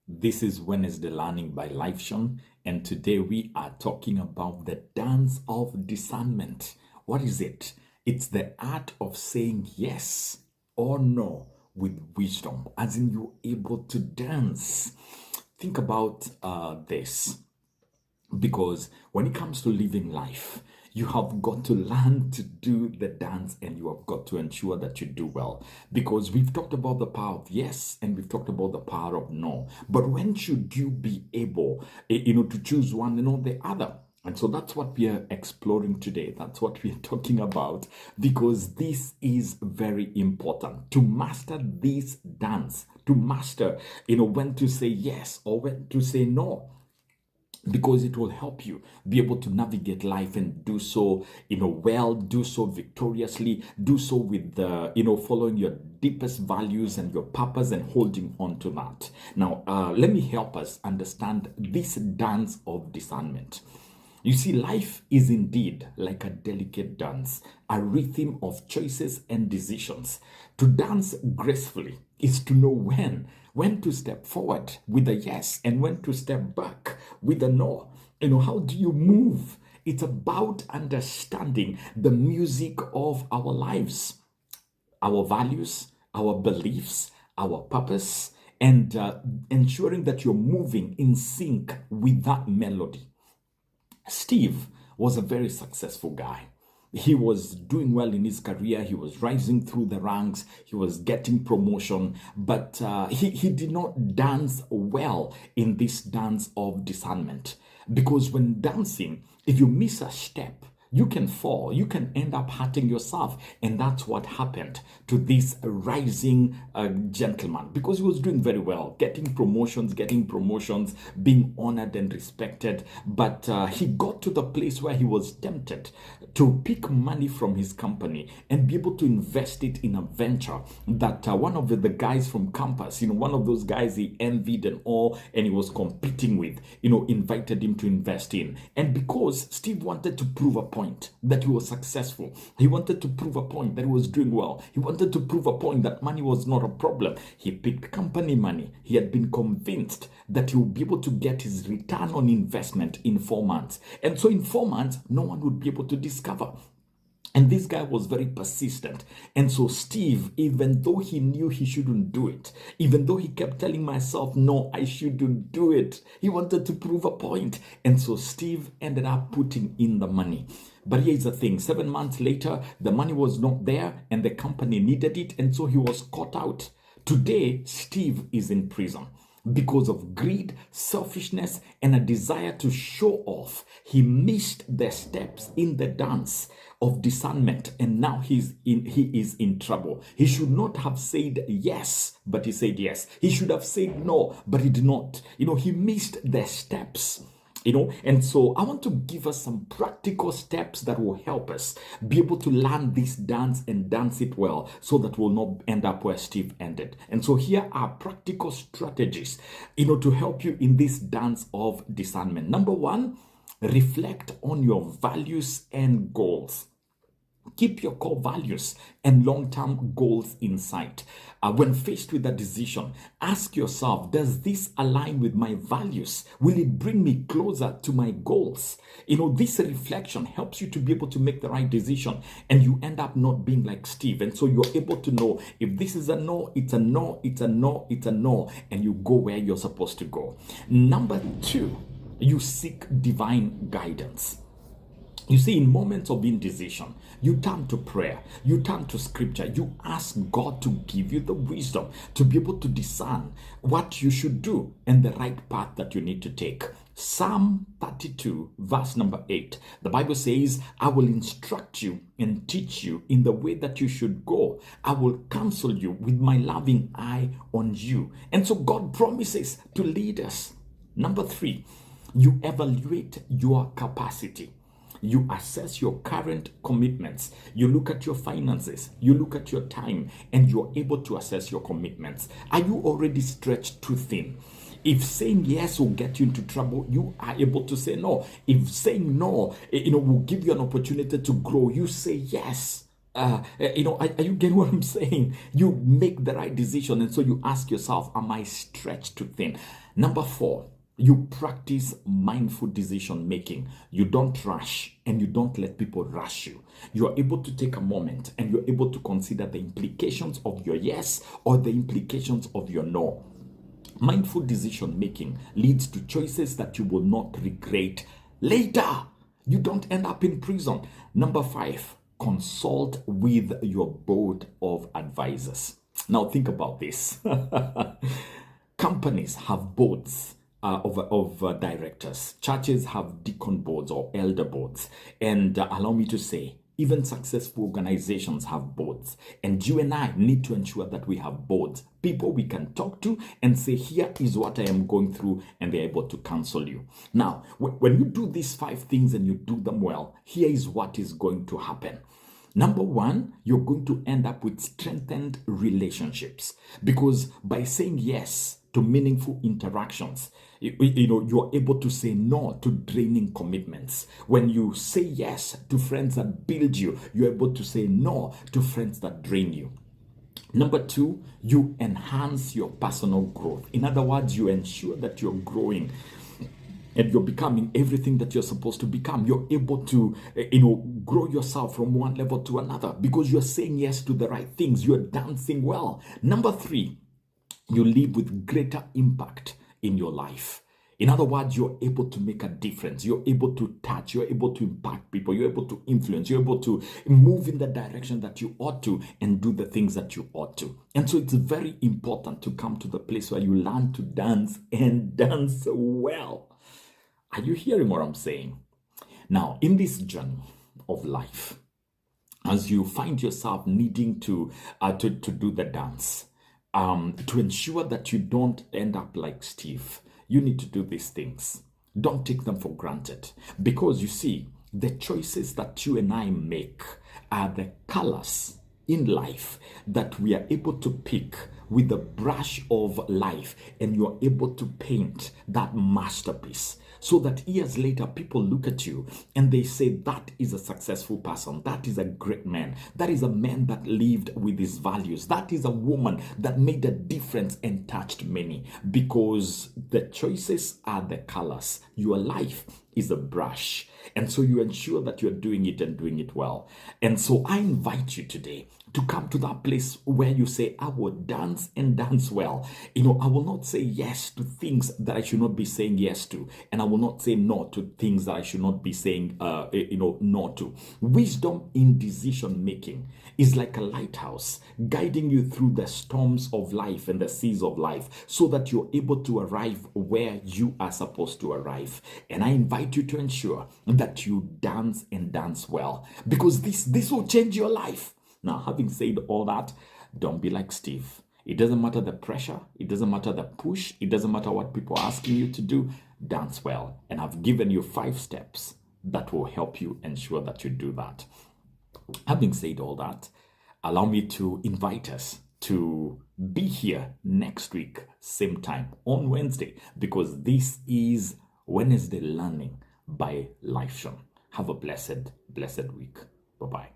This is Wednesday Learning by Lifeshon, and today we are talking about the dance of discernment. What is it? It's the art of saying yes or no with wisdom, as in you're able to dance. Think about this. Because when it comes to living life, you have got to learn to do the dance and you have got to ensure that you do well. Because we've talked about the power of yes and we've talked about the power of no. But when should you be able, to choose one and not the other? And so that's what we are exploring today. That's what we are talking about, because this is very important to master this dance, to master, when to say yes or when to say no, because it will help you be able to navigate life and do so, well, do so victoriously, do so with following your deepest values and your purpose and holding on to that. Now, let me help us understand this dance of discernment. You see, life is indeed like a delicate dance, a rhythm of choices and decisions. To dance gracefully is to know when to step forward with a yes and when to step back with a no. How do you move? It's about understanding the music of our lives, our values, our beliefs, our purpose, and ensuring that you're moving in sync with that melody. Steve was a very successful guy. He was doing well in his career. He was rising through the ranks. He was getting promotion, but he did not dance well in this dance of discernment. Because when dancing, if you miss a step, you can fall, you can end up hurting yourself. And that's what happened to this rising gentleman, because he was doing very well, getting promotions, being honored and respected. But he got to the place where he was tempted to pick money from his company and be able to invest it in a venture that one of the guys from campus, one of those guys he envied and all, and he was competing with, invited him to invest in. And because Steve wanted to prove a point that he was successful, he wanted to prove a point that he was doing well, he wanted to prove a point that money was not a problem, he picked company money. He had been convinced that he would be able to get his return on investment in 4 months. And so in 4 months, no one would be able to discover. And this guy was very persistent. And so Steve, even though he knew he shouldn't do it, even though he kept telling myself, no, I shouldn't do it, he wanted to prove a point. And so Steve ended up putting in the money. But here's the thing, 7 months later, the money was not there and the company needed it. And so he was caught out. Today, Steve is in prison. Because of greed, selfishness, and a desire to show off, he missed the steps in the dance of discernment, and now he is in trouble. He should not have said yes, but he said yes. He should have said no, but he did not. He missed the steps. And so I want to give us some practical steps that will help us be able to learn this dance and dance it well, so that we'll not end up where Steve ended. And so here are practical strategies, to help you in this dance of discernment. Number one, reflect on your values and goals. Keep your core values and long-term goals in sight. When faced with a decision, ask yourself, does this align with my values? Will it bring me closer to my goals? This reflection helps you to be able to make the right decision, and you end up not being like Steve. And so you're able to know if this is a no, it's a no, it's a no, it's a no, and you go where you're supposed to go. Number two, you seek divine guidance. You see, in moments of indecision, you turn to prayer, you turn to scripture, you ask God to give you the wisdom to be able to discern what you should do and the right path that you need to take. Psalm 32, verse number 8, the Bible says, I will instruct you and teach you in the way that you should go. I will counsel you with my loving eye on you. And so God promises to lead us. Number three, you evaluate your capacity. You assess your current commitments. You look at your finances. You look at your time, and you're able to assess your commitments. Are you already stretched too thin? If saying yes will get you into trouble, you are able to say no. If saying no, will give you an opportunity to grow, you say yes. Are you getting what I'm saying? You make the right decision, and so you ask yourself, am I stretched too thin? Number four, you practice mindful decision making. You don't rush and you don't let people rush you. You are able to take a moment and you're able to consider the implications of your yes or the implications of your no. Mindful decision making leads to choices that you will not regret later. You don't end up in prison. Number five, consult with your board of advisors. Now, think about this. Companies have boards of directors. Churches have deacon boards or elder boards. And allow me to say, even successful organizations have boards. And you and I need to ensure that we have boards, people we can talk to and say, here is what I am going through, and they're able to counsel you. Now, when you do these five things and you do them well, here is what is going to happen. Number one, you're going to end up with strengthened relationships, because by saying yes to meaningful interactions, you're able to say no to draining commitments. When you say yes to friends that build you, you're able to say no to friends that drain you. Number two, you enhance your personal growth. In other words, you ensure that you're growing and you're becoming everything that you're supposed to become. You're able to, grow yourself from one level to another because you're saying yes to the right things. You're dancing well. Number three, you live with greater impact in your life. In other words, you're able to make a difference. You're able to touch. You're able to impact people. You're able to influence. You're able to move in the direction that you ought to and do the things that you ought to. And so it's very important to come to the place where you learn to dance and dance well. Are you hearing what I'm saying? Now, in this journey of life, as you find yourself needing to do the dance, to ensure that you don't end up like Steve, you need to do these things. Don't take them for granted, because you see, the choices that you and I make are the colors in life that we are able to pick with the brush of life, and you're able to paint that masterpiece so that years later people look at you and they say, that is a successful person, that is a great man, that is a man that lived with his values, that is a woman that made a difference and touched many. Because the choices are the colors. Your life is a brush, and so you ensure that you're doing it and doing it well. And so I invite you today to come to that place where you say, I will dance and dance well. I will not say yes to things that I should not be saying yes to, and I will not say no to things that I should not be saying no to. Wisdom in decision making is like a lighthouse guiding you through the storms of life and the seas of life, so that you're able to arrive where you are supposed to arrive. And I invite you to ensure that you dance and dance well, because this will change your life. Now, having said all that, don't be like Steve. It doesn't matter the pressure. It doesn't matter the push. It doesn't matter what people are asking you to do. Dance well. And I've given you 5 steps that will help you ensure that you do that. Having said all that, allow me to invite us to be here next week, same time on Wednesday, because this is Wednesday Learning by Lifeshon. Have a blessed week. Bye-bye.